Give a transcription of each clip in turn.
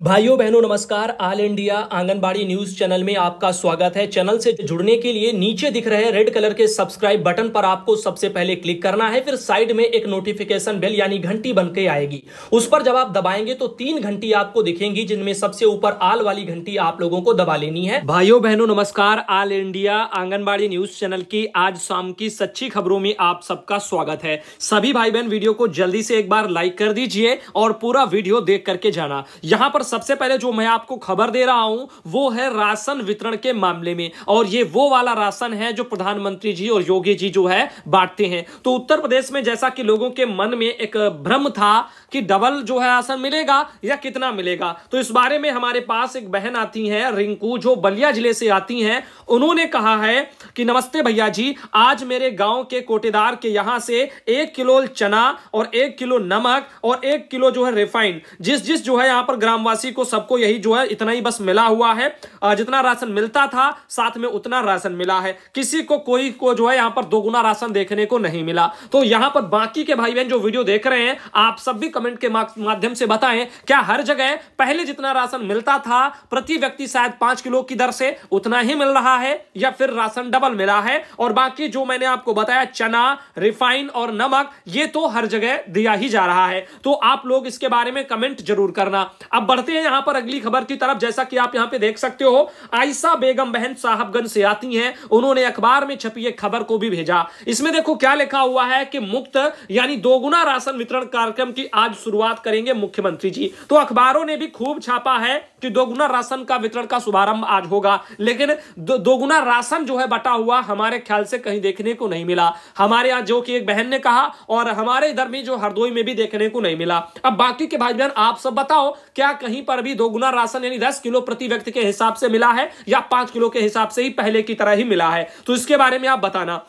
भाइयों बहनों नमस्कार। All India anganwadi news channel में आपका स्वागत है। चैनल से जुड़ने के लिए नीचे दिख रहे रेड कलर के सब्सक्राइब बटन पर आपको सबसे पहले क्लिक करना है। फिर साइड में एक नोटिफिकेशन बेल यानी घंटी बनके आएगी, उस पर जब आप दबाएंगे तो 3 घंटी आपको दिखेंगी, जिनमें सबसे ऊपर आल वाली घंटी आप लोगों को दबा लेनी है। भाइयों बहनों नमस्कार। All India anganwadi news channel की आज शाम की सच्ची खबरों में आप सबका स्वागत है। सभी भाई बहन वीडियो को जल्दी से एक बार लाइक कर दीजिए और पूरा वीडियो देख करके जाना। यहां पर सबसे पहले जो मैं आपको खबर दे रहा हूं वो है राशन वितरण के मामले में, और ये वो वाला राशन है जो प्रधानमंत्री जी और योगी जी जो है बांटते हैं। तो उत्तर प्रदेश में जैसा कि लोगों के मन में एक भ्रम था कि डबल जो है राशन मिलेगा या कितना मिलेगा, तो इस बारे में हमारे पास एक बहन आती है रिंकू, जो बलिया जिले से आती हैं। उन्होंने कहा है कि नमस्ते भैया जी, आज मेरे गांव के कोटेदार के यहां से 1 किलो चना और 1 किलो नमक और 1 किलो जो है रिफाइंड, जिस जो है यहां पर ग्रामवासी को सबको यही जो है इतना ही बस मिला हुआ है। जितना राशन मिलता था साथ में उतना राशन मिला है, किसी को कोई को जो है यहां पर दोगुना राशन देखने को नहीं मिला। तो यहां पर बाकी के भाई बहन जो वीडियो देख रहे हैं, आप सब भी कमेंट के माध्यम से बताएं, क्या हर जगह पहले जितना राशन मिलता था प्रति व्यक्ति शायद 5 किलो की दर से उतना ही मिल रहा है, या फिर राशन डबल मिला है? और बाकी जो मैंने आपको बताया चना, रिफाइन और नमक, ये तो हर जगह दिया ही जा रहा है। तो आप लोग इसके बारे में कमेंट जरूर करना। अब बढ़ते हैं यहां पर अगली खबर की तरफ। जैसा कि आप यहां पे देख सकते हो, आयशा बेगम बहन साहबगंज से आती हैं। उन्होंने अखबार में छपी एक खबर को भी भेजा। इसमें देखो क्या लिखा हुआ है कि मुफ्त यानी दोगुना राशन वितरण कार्यक्रम की आज शुरुआत करेंगे मुख्यमंत्री जी। तो अखबारों ने भी खूब छापा है कि दोगुना राशन का वितरण का शुभारंभ आज होगा, लेकिन दोगुना राशन जो है बटा हुआ हमारे ख्याल से कहीं देखने को नहीं मिला। हमारे यहां जो कि एक बहन ने कहा, और हमारे इधर में जो हरदोई में भी देखने को नहीं मिला। अब बाकी के भाई बहन आप सब बताओ, क्या कहीं पर भी दोगुना राशन यानी 10 किलो प्रति व्यक्ति के हिसाब से मिला है या 5 किलो के हिसाब से ही पहले की तरह ही मिला है? तो इसके बारे में आप बताना।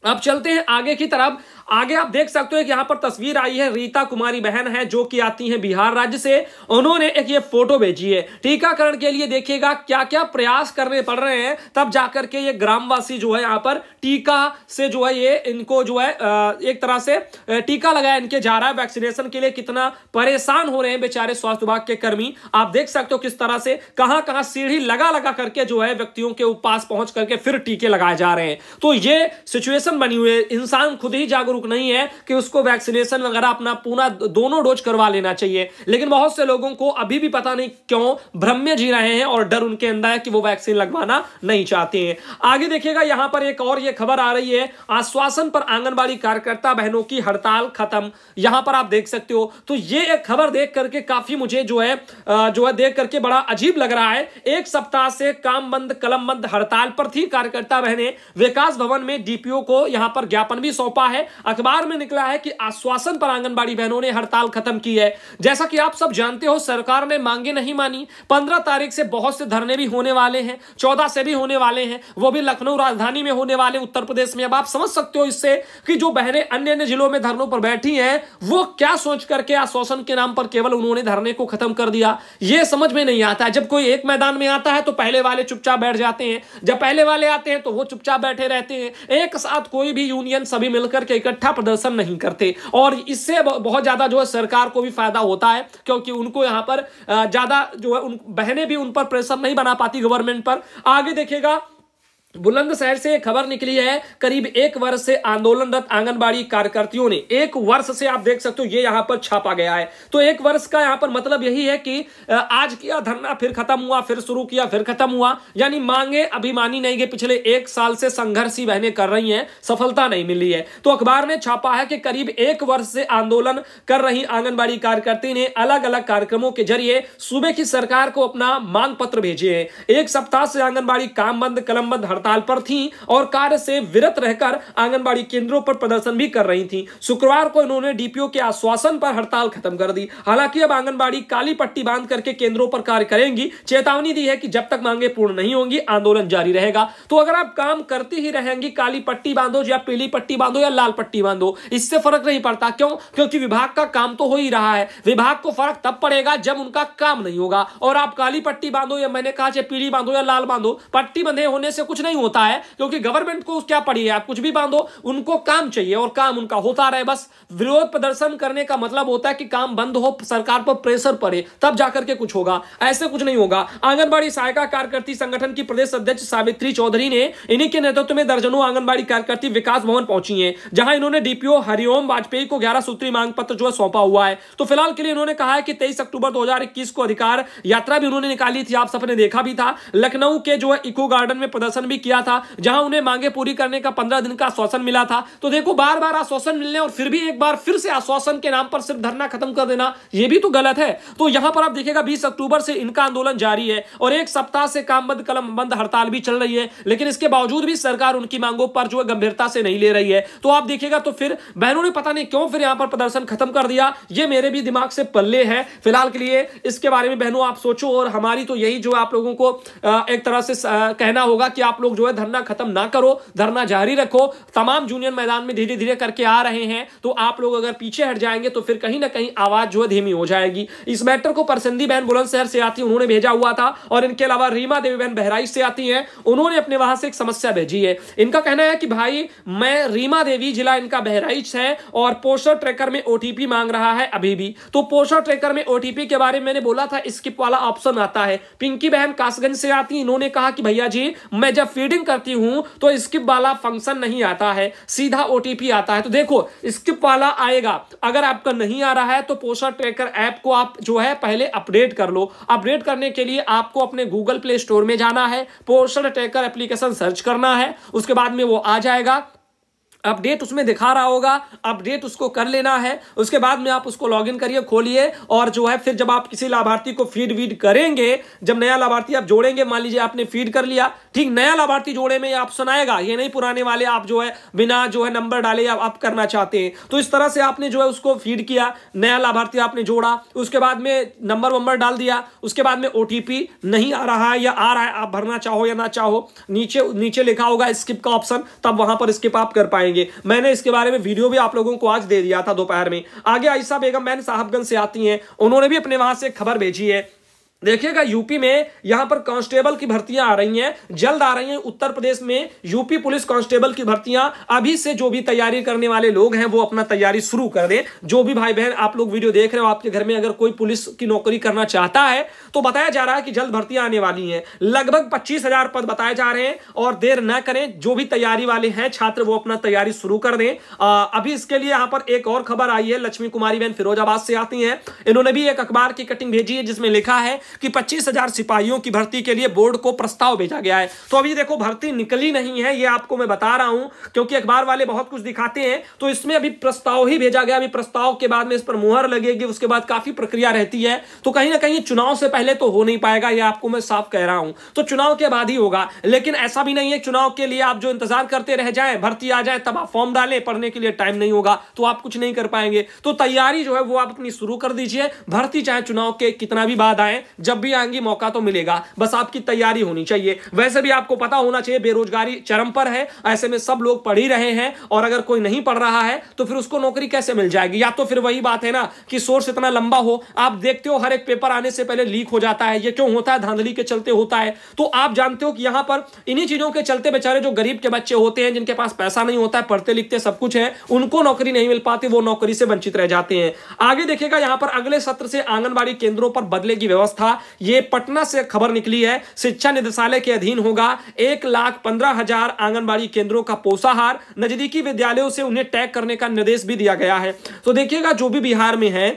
अब चलते हैं आगे की तरफ। आगे आप देख सकते हो कि यहां पर तस्वीर आई है, रीता कुमारी बहन है जो कि आती हैं बिहार राज्य से। उन्होंने एक ये फोटो भेजी है। टीकाकरण के लिए देखिएगा क्या क्या प्रयास करने पड़ रहे हैं, तब जाकर के ये ग्रामवासी जो है यहां पर टीका से जो है ये इनको जो है एक तरह से टीका लगाया इनके जा रहा है। वैक्सीनेशन के लिए कितना परेशान हो रहे हैं बेचारे स्वास्थ्य विभाग के कर्मी। आप देख सकते हो किस तरह से कहां कहां सीढ़ी लगा लगा करके जो है व्यक्तियों के पास पहुंच करके फिर टीके लगाए जा रहे हैं। तो ये सिचुएशन बनी हुई है। इंसान खुद ही जागरूक नहीं है कि उसको वैक्सीनेशन वगैरह अपना पूरा दोनों डोज करवा लेना चाहिए, लेकिन बहुत से लोगों को अभी भी पता नहीं क्यों भ्रम में जी रहे हैं और डर उनके अंदर है कि वो वैक्सीन लगवाना नहीं चाहते हैं। आगे देखिएगा यहां पर एक और ये खबर आ रही है, आश्वासन पर आंगनबाड़ी कार्यकर्ता बहनों की हड़ताल खत्म। यहां पर आप देख सकते हो। तो ये एक खबर देख करके काफी मुझे जो है देख करके बड़ा अजीब लग रहा है। 1 सप्ताह से काम बंद कलम बंद हड़ताल पर थी कार्यकर्ता बहनें। विकास भवन में डीपीओ को यहां पर ज्ञापन भी सौंपा है। अखबार में निकला है कि आश्वासन पर आंगनबाड़ी बहनों ने हड़ताल खत्म की है। जैसा कि आप सब जानते हो, सरकार ने मांगे नहीं मानी। 15 तारीख से बहुत से धरने भी होने वाले हैं, 14 से भी होने वाले हैं, वो भी लखनऊ राजधानी में होने वाले उत्तर प्रदेश में। अब आप समझ सकते हो इससे कि जो बहनें अन्य अन्य जिलों में धरनों पर बैठी हैं, वो क्या सोच करके आश्वासन के नाम पर केवल उन्होंने धरने को खत्म कर दिया, ये समझ में नहीं आता है। जब कोई एक मैदान में आता है तो पहले वाले चुपचाप बैठ जाते हैं, जब पहले वाले आते हैं तो वो चुपचाप बैठे रहते हैं। एक साथ कोई भी यूनियन सभी मिलकर के इकट्ठा प्रदर्शन नहीं करते, और इससे बहुत ज्यादा जो है सरकार को भी फायदा होता है, क्योंकि उनको यहां पर ज्यादा जो है उन बहनें भी उन पर प्रेशर नहीं बना पाती गवर्नमेंट पर। आगे देखिएगा बुलंदशहर से खबर निकली है, करीब 1 वर्ष से आंदोलनरत आंगनबाड़ी कार्यकर्तियों ने 1 वर्ष से आप देख सकते हो ये यहां पर छापा गया है। तो 1 वर्ष का यहां पर मतलब यही है कि आज किया धरना, फिर खत्म हुआ, फिर शुरू किया, फिर खत्म हुआ, यानी मांगे अभी मानी नहीं गई। पिछले 1 साल से संघर्ष ही बहनें कर रही हैं, सफलता नहीं मिली है। तो अखबार ने छापा है कि करीब 1 वर्ष से आंदोलन कर रही आंगनबाड़ी कार्यकर्ती ने अलग अलग कार्यक्रमों के जरिए सूबे की सरकार को अपना मांग पत्र भेजे हैं। 1 सप्ताह से आंगनबाड़ी काम बंद कलम बंद हड़ताल पर थी और कार्य से विरत रहकर आंगनबाड़ी केंद्रों पर प्रदर्शन भी कर रही थी। शुक्रवार को इन्होंने डीपीओ के आश्वासन पर हड़ताल खत्म कर दी। हालांकि अब आंगनबाड़ी काली पट्टी बांध करके केंद्रों पर कार्य करेंगी। चेतावनी दी है कि जब तक मांगे पूर्ण नहीं होंगी आंदोलन जारी रहेगा। तो अगर आप काम करती ही रहेंगी, काली पट्टी बांधो या पीली पट्टी बांधो या लाल पट्टी बांधो, इससे फर्क नहीं पड़ता। क्यों? क्योंकि विभाग का काम तो हो ही रहा है। विभाग को फर्क तब पड़ेगा जब उनका काम नहीं होगा। और आप काली पट्टी बांधो या मैंने कहा चाहे पीली बांधो या लाल बांधो, पट्टी बंधे होने से कुछ नहीं नहीं होता है, क्योंकि गवर्नमेंट को क्या पड़ी है, आप कुछ भी बांधो, उनको काम चाहिए और काम उनका होता रहे बस। विरोध प्रदर्शन करने का मतलब होता है कि काम बंद हो, सरकार पर प्रेशर पड़े, तब जाकर के कुछ होगा, ऐसे कुछ नहीं होगा। आंगनबाड़ी सहायिका कार्यकर्ती संगठन की प्रदेश अध्यक्ष सावित्री चौधरी ने इन्हीं के नेतृत्व में दर्जनों आंगनबाड़ी कार्यकर्ती विकास भवन पहुंची हैं, जहां इन्होंने डीपीओ हरिओम वाजपेयी को 11 सूत्री मांग पत्र जो है सौंपा हुआ है। तो फिलहाल के लिए इन्होंने कहा है कि 23 अक्टूबर 2021 को अधिकार यात्रा भी उन्होंने निकाली थी, आप सबने देखा भी था। लखनऊ के जो है इको गार्डन में प्रदर्शन भी किया था, जहां उन्हें मांगे पूरी करने का 15 दिन का आश्वासन मिला था। तो देखो, बार बार आश्वासन मिलने और फिर भी एक बार फिर से आश्वासन के नाम पर सिर्फ धरना खत्म कर देना, यह भी तो गलत है। तो यहां पर आप देखिएगा 20 अक्टूबर से इनका आंदोलन जारी है और एक सप्ताह से काम बंद कलम बंद हड़ताल भी चल रही है, लेकिन इसके बावजूद भी सरकार उनकी मांगों पर जो है गंभीरता से नहीं ले रही है। तो आप देखिएगा, तो फिर बहनों ने पता नहीं क्यों फिर यहां पर प्रदर्शन खत्म कर दिया, ये मेरे भी दिमाग से पल्ले है। फिलहाल के लिए इसके बारे में बहनों आप सोचो, और हमारी तो यही जो आप लोगों को एक तरह से कहना होगा कि आप लोग जो है धरना खत्म ना करो, धरना जारी रखो। तमाम जूनियर मैदान में धीरे धीरे करके आ रहे हैं, तो आप लोग अगर पीछे हट जाएंगे तो फिर कहीं ना कहीं आवाज जो है धीमी हो जाएगी। इस मैटर को परसंदी बहन बुलंदशहर से आती, उन्होंने भेजा हुआ था, और इनके अलावा रीमा देवी बहन बहराइच से आती हैं, उन्होंने अपने वहां से एक समस्या भेजी है। इनका कहना है कि भाई मैं रीमा देवी, जिला इनका बहराइच है, और पोस्टर ट्रैकर में ओटीपी मांग रहा है अभी भी। तो पोस्टर ट्रैकर में ओटीपी के बारे में मैंने बोला था, स्किप वाला ऑप्शन आता है। पिंकी बहन कासगंज से आती, इन्होंने कहा कि भैया जी मैं जब फीडिंग करती हूं तो स्किप वाला फंक्शन नहीं आता है, सीधा ओटीपी आता है। तो देखो, स्किप वाला आएगा, अगर आपका नहीं आ रहा है तो पोस्टर ट्रैकर ऐप को आप जो है पहले अपडेट कर लो। अपडेट करने के लिए आपको अपने गूगल प्ले स्टोर में जाना है, पोस्टर ट्रैकर एप्लीकेशन सर्च करना है, उसके बाद में वो आ जाएगा, अपडेट उसमें दिखा रहा होगा, अपडेट उसको कर लेना है। उसके बाद में आप उसको लॉगिन करिए, खोलिए, और जो है फिर जब आप किसी लाभार्थी को फीड वीड करेंगे, जब नया लाभार्थी आप जोड़ेंगे, मान लीजिए आपने फीड कर लिया, ठीक, नया लाभार्थी जोड़े में ऑप्शन आएगा, ये नहीं पुराने वाले आप जो है बिना जो है नंबर डाले आप करना चाहते हैं। तो इस तरह से आपने जो है उसको फीड किया, नया लाभार्थी आपने जोड़ा, उसके बाद में नंबर वंबर डाल दिया, उसके बाद में ओटीपी नहीं आ रहा है या आ रहा है, आप भरना चाहो या ना चाहो, नीचे लिखा होगा स्किप का ऑप्शन, तब वहां पर स्किप आप कर पाएंगे। मैंने इसके बारे में वीडियो भी आप लोगों को आज दे दिया था दोपहर में। आगे आयशा बेगम बहन साहबगंज से आती हैं, उन्होंने भी अपने वहां से खबर भेजी है। देखिएगा, यूपी में यहां पर कांस्टेबल की भर्तियां आ रही हैं, जल्द आ रही हैं। उत्तर प्रदेश में यूपी पुलिस कांस्टेबल की भर्तियां अभी से जो भी तैयारी करने वाले लोग हैं वो अपना तैयारी शुरू कर दें। जो भी भाई बहन आप लोग वीडियो देख रहे हो, आपके घर में अगर कोई पुलिस की नौकरी करना चाहता है तो बताया जा रहा है कि जल्द भर्तियां आने वाली हैं। लगभग 25,000 पद बताए जा रहे हैं, और देर न करें, जो भी तैयारी वाले हैं छात्र वो अपना तैयारी शुरू कर दें। अभी इसके लिए यहां पर एक और खबर आई है, लक्ष्मी कुमारी बहन फिरोजाबाद से आती हैं, इन्होंने भी एक अखबार की कटिंग भेजी है जिसमें लिखा है कि 25,000 सिपाहियों की भर्ती के लिए बोर्ड को प्रस्ताव भेजा गया है। तो अभी देखो, भर्ती निकली नहीं है, ये आपको मैं बता रहा हूं, क्योंकि अखबार वाले बहुत कुछ दिखाते हैं, तो इसमें अभी प्रस्ताव ही भेजा गया। अभी प्रस्ताव के बाद में इस पर मुहर लगेगी, उसके बाद काफी प्रक्रिया रहती है, तो कहीं ना कहीं चुनाव से पहले तो हो नहीं पाएगा, ये आपको मैं साफ कह रहा हूं। तो चुनाव के बाद ही होगा, लेकिन ऐसा भी नहीं है चुनाव के लिए आप जो इंतजार करते रह जाएं, भर्ती आ जाए तब आप फॉर्म डालें, पढ़ने के लिए टाइम नहीं होगा तो आप कुछ नहीं कर पाएंगे। तो तैयारी जो है वो आप अपनी शुरू कर दीजिए। भर्ती चाहे चुनाव के कितना भी बाद आए, जब भी आएंगी मौका तो मिलेगा, बस आपकी तैयारी होनी चाहिए। वैसे भी आपको पता होना चाहिए बेरोजगारी चरम पर है, ऐसे में सब लोग पढ़ ही रहे हैं, और अगर कोई नहीं पढ़ रहा है तो फिर उसको नौकरी कैसे मिल जाएगी। या तो फिर वही बात है ना कि सोर्स इतना लंबा हो, आप देखते हो हर एक पेपर आने से पहले लीक हो जाता है। ये क्यों होता है? धांधली के चलते होता है। तो आप जानते हो कि यहां पर इन्हीं चीजों के चलते बेचारे जो गरीब के बच्चे होते हैं, जिनके पास पैसा नहीं होता है, पढ़ते लिखते सब कुछ है, उनको नौकरी नहीं मिल पाती, वो नौकरी से वंचित रह जाते हैं। आगे देखिएगा, यहां पर अगले सत्र से आंगनबाड़ी केंद्रों पर बदलेगी व्यवस्था। ये पटना से खबर निकली है, शिक्षा निदेशालय के अधीन होगा 1,15,000 आंगनबाड़ी केंद्रों का पोषाहार। नजदीकी विद्यालयों से उन्हें टैग करने का निर्देश भी दिया गया है। तो देखिएगा, जो भी बिहार में है,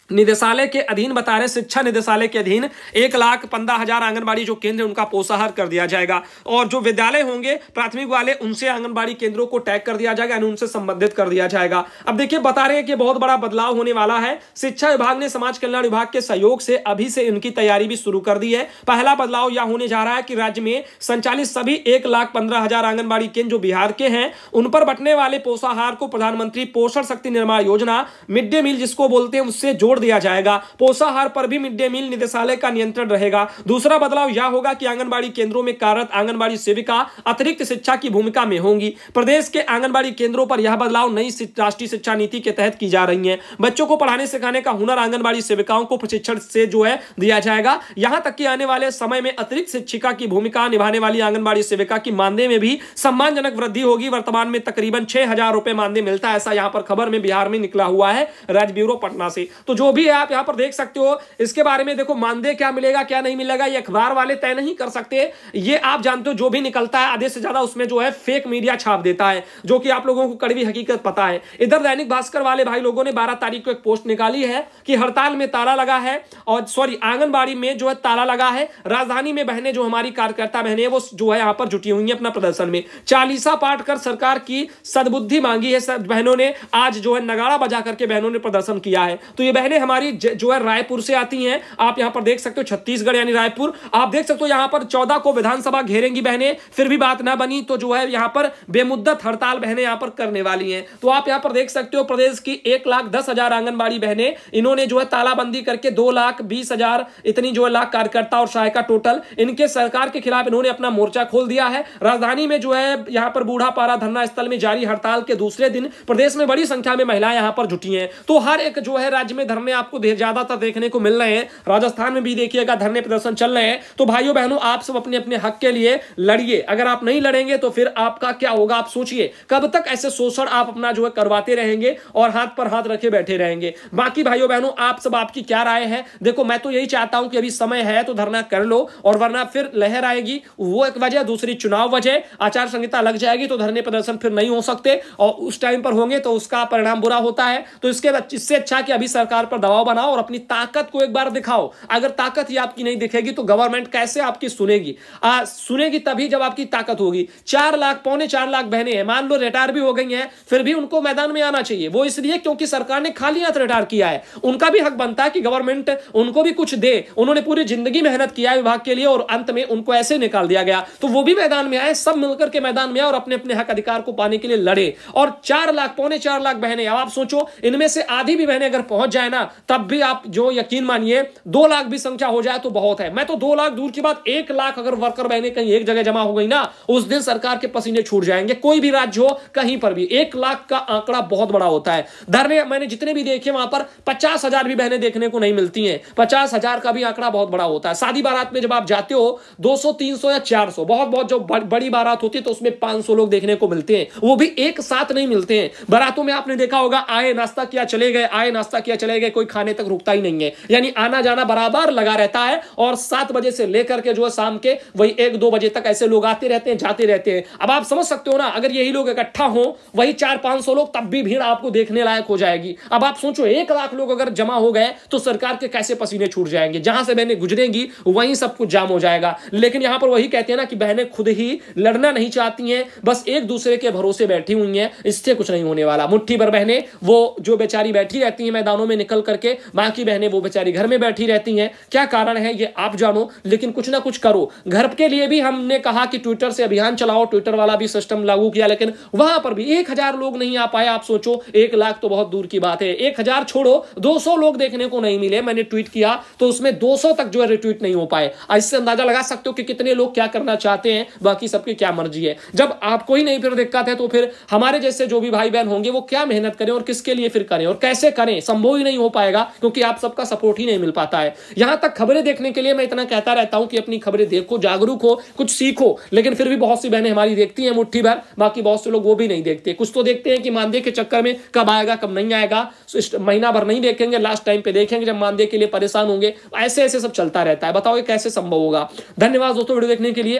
निदेशालय के अधीन बता रहे, शिक्षा निदेशालय के अधीन 1,15,000 आंगनबाड़ी जो केंद्र उनका पोषाहार कर दिया जाएगा, और जो विद्यालय होंगे प्राथमिक वाले उनसे आंगनबाड़ी केंद्रों को टैग कर दिया जाएगा, उनसे संबंधित कर दिया जाएगा। अब देखिए, बता रहे हैं कि बहुत बड़ा बदलाव होने वाला है। शिक्षा विभाग ने समाज कल्याण विभाग के सहयोग से अभी से इनकी तैयारी भी शुरू कर दी है। पहला बदलाव यह होने जा रहा है कि राज्य में संचालित सभी 1,15,000 आंगनबाड़ी केंद्र जो बिहार के हैं, उन पर बंटने वाले पोषाहार को प्रधानमंत्री पोषण शक्ति निर्माण योजना, मिड डे मील जिसको बोलते हैं, उससे जोड़ छोड़ दिया जाएगा। पोषाहार पर भी मिड डे मील निदेशालय का नियंत्रण रहेगा। दूसरा बदलाव यह होगा कि आंगनबाड़ी केंद्रों में कार्यरत आंगनबाड़ी सेविका अतिरिक्त शिक्षा की भूमिका में होंगी। प्रदेश के आंगनबाड़ी केंद्रों पर यह बदलाव नई राष्ट्रीय शिक्षा नीति के तहत की जा रही है। बच्चों को पढ़ाने सिखाने का हुनर आंगनबाड़ी सेविकाओं को प्रशिक्षण से जो है दिया जाएगा। यहां तक कि आने वाले समय में अतिरिक्त शिक्षिका की भूमिका निभाने वाली आंगनबाड़ी सेविका की मानदेय में भी सम्मानजनक वृद्धि होगी। वर्तमान में तकरीबन 6,000 रुपए मानदेय मिलता है, ऐसा यहां पर खबर में बिहार में निकला हुआ है राज्य ब्यूरो पटना से। तो जो भी है आप यहां पर देख सकते हो, इसके बारे में देखो मानदेय क्या मिलेगा क्या नहीं मिलेगा ये अखबार वाले तय नहीं कर सकते। ये आप जानते हो जो भी निकलता है आधे से ज्यादा उसमें जो है फेक मीडिया छाप देता है, जो कि आप लोगों को कड़वी हकीकत पता है। इधर दैनिक भास्कर वाले भाई लोगों ने 12 तारीख को एक पोस्ट निकाली है कि हड़ताल में ताला लगा है, और आंगनबाड़ी में जो है ताला लगा है। राजधानी में बहनें जो हमारी कार्यकर्ता बहनें वो जो है यहां पर जुटी हुई हैं अपना प्रदर्शन में। चालीसा पाठ कर सरकार की सद्बुद्धि मांगी है बहनों ने। आज जो है नगाड़ा बजा करके बहनों ने प्रदर्शन किया है। तो ये बहनें हमारी जो है रायपुर से आती हैं, आप यहां पर देख सकते हो छत्तीसगढ़ यानी रायपुर। आप देख सकते हो यहां पर 14 को विधानसभा घेरेंगी बहनें, फिर भी बात ना बनी तो जो है यहां पर बेमुद्दत हड़ताल बहनें यहां पर करने वाली हैं। तो आप यहां पर देख सकते हो प्रदेश की 1,10,000 आंगनबाड़ी बहनें, इन्होंने जो है तालाबंदी करके 2,20,000 इतनी जो है लाख कार्यकर्ता और सहायिका टोटल इनके सरकार के खिलाफ इन्होंने अपना मोर्चा खोल दिया है। राजधानी में जो है यहां पर बूढ़ा पारा धरना स्थल में जारी हड़ताल के दूसरे दिन प्रदेश में बड़ी संख्या में महिलाएं यहां पर जुटी हैं। तो हर एक जो है राज्य में धरने आपको ज्यादातर देखने को मिल रहे हैं। राजस्थान में भी देखिएगा धरने प्रदर्शन चल रहे हैं। तो भाइयों बहनों आप सब अपने अपने हक के लिए लड़िए। अगर आप नहीं लड़ेंगे तो फिर आपका क्या होगा आप सोचिए। कब तक ऐसे शोषण आप अपना जो है करवाते रहेंगे और हाथ पर हाथ रखे बैठे रहेंगे। बाकी भाइयों बहनों आप सब आपकी क्या राय है? देखो मैं तो यही चाहता हूं कि अभी समय है तो धरना कर लो, और वरना फिर लहर आएगी। वो एक वजह, दूसरी चुनाव वजह, आचार संहिता लग जाएगी तो धरने प्रदर्शन फिर नहीं हो सकते, और उस टाइम पर होंगे तो उसका परिणाम बुरा होता है। तो इससे अच्छा कि अभी सरकार पर दबाव बनाओ और अपनी ताकत को एक बार दिखाओ। अगर ताकत ही आपकी नहीं दिखेगी तो गवर्नमेंट कैसे आपकी सुनेगी? सुनेगी तभी जब आपकी ताकत होगी। 4 लाख, 4.25 लाख बहनें हैं, मान लो रिटायर भी हो गई हैं, फिर भी उनको मैदान में आना चाहिए। वो इसलिए क्योंकि सरकार ने खाली हाथ रिटायर किया है। उनका भी हक बनता है कि गवर्नमेंट उनको भी कुछ दे। उन्होंने पूरी जिंदगी मेहनत किया है विभाग के लिए और अंत में उनको ऐसे निकाल दिया गया। तो वो भी मैदान में आए, सब मिलकर के मैदान में आए और अपने अपने हक अधिकार को पाने के लिए लड़े। और 4 लाख, 4.25 लाख बहनें, अब आप सोचो इनमें से आधी भी बहनें अगर पहुंच जाए ना, तब भी आप जो यकीन मानिए 2 लाख भी संख्या हो जाए तो बहुत है। मैं तो 2 लाख दूर की बात, 1 लाख अगर वर्कर बहनें कहीं एक जगह जमा हो गई ना, उस दिन सरकार के पसीने छूट जाएंगे। कोई भी राज्य हो, कहीं पर भी 1 लाख का आंकड़ा बहुत बड़ा होता है। धरने मैंने जितने भी देखे वहां पर 50,000 भी बहनें देखने को नहीं मिलती हैं। 50,000 का भी आंकड़ा बहुत बड़ा होता है। शादी बारात में जब आप जाते हो 200, 300 या 400, बहुत जो बड़ी बारात होती है तो उसमें 500 लोग देखने को मिलते हैं, वो भी एक साथ नहीं मिलते हैं। बारातों में आपने देखा होगा आए नाश्ता किया चले गए, आए नाश्ता किया चले गए, कोई खाने तक रुकता ही नहीं है। यानी आना जाना बराबर लगा रहता है। और 7 बजे से लेकर के जो है शाम के वही 1-2 बजे तक ऐसे लोग आते रहते हैं जाते रहते हैं। अब आप समझ सकते हो ना, अगर यही लोग इकट्ठा हो वही 400-500 लोग, तब भी भीड़ आपको देखने लायक हो जाएगी। अब आप सोचो 1 लाख लोग अगर जमा हो गए तो सरकार के कैसे पसीने छूट जाएंगे। जहां से बहनें गुजरेंगी वहीं सब कुछ जाम हो जाएगा। लेकिन यहां पर वही कहते हैं ना कि बहनें खुद ही लड़ना नहीं चाहती हैं, बस एक दूसरे के भरोसे बैठी हुई हैं। इससे कुछ नहीं होने वाला। मुट्ठी भर बहनें वो जो बेचारी बैठी रहती हैं मैदानों में निकल करके, बाकी बहनें वो बेचारी घर में बैठी रहती हैं। क्या कारण है ये आप जानो, लेकिन कुछ ना कुछ करो। घर के लिए भी हमने कहा कि ट्विटर से अभियान चलाओ, ट्विटर वाला भी सिस्टम लागू किया, लेकिन वहां पर भी 1,000 लोग नहीं आ पाए। आप सोचो 1 लाख तो बहुत दूर की बात है। 1,000 छोड़ो, 200 लोग देखने को नहीं मिले। मैंने ट्वीट किया तो उसमें 200 तक जो है रिट्वीट नहीं हो पाए। इससे अंदाजा लगा सकते हो कि कितने लोग क्या करना चाहते हैं, बाकी सबकी क्या मर्जी है। जब आपको ही नहीं फिर दिक्कत है तो फिर हमारे जैसे जो भी भाई बहन होंगे वो क्या मेहनत करें और किसके लिए फिर करें और कैसे करें? संभव ही नहीं हो पाएगा क्योंकि आप सबका सपोर्ट ही नहीं मिल पाता है। यहां तक खबरें देखने के लिए मैं इतना कहता रहता हूं कि अपनी खबरें देखो, जागरूक हो, कुछ सीखो, लेकिन फिर भी बहुत सी बहनें हमारी देखती हैं मुट्ठी भर, बाकी बहुत से लोग वो भी नहीं देखते। कुछ तो देखते हैं कि मानदेय के चक्कर में कब आएगा कब नहीं आएगा, महीना भर नहीं देखेंगे, लास्ट टाइम पे देखेंगे जब मानदेय के लिए परेशान होंगे। ऐसे ऐसे सब चलता रहता है। बताओ ये कैसे संभव होगा? धन्यवाद दोस्तों वीडियो देखने के लिए।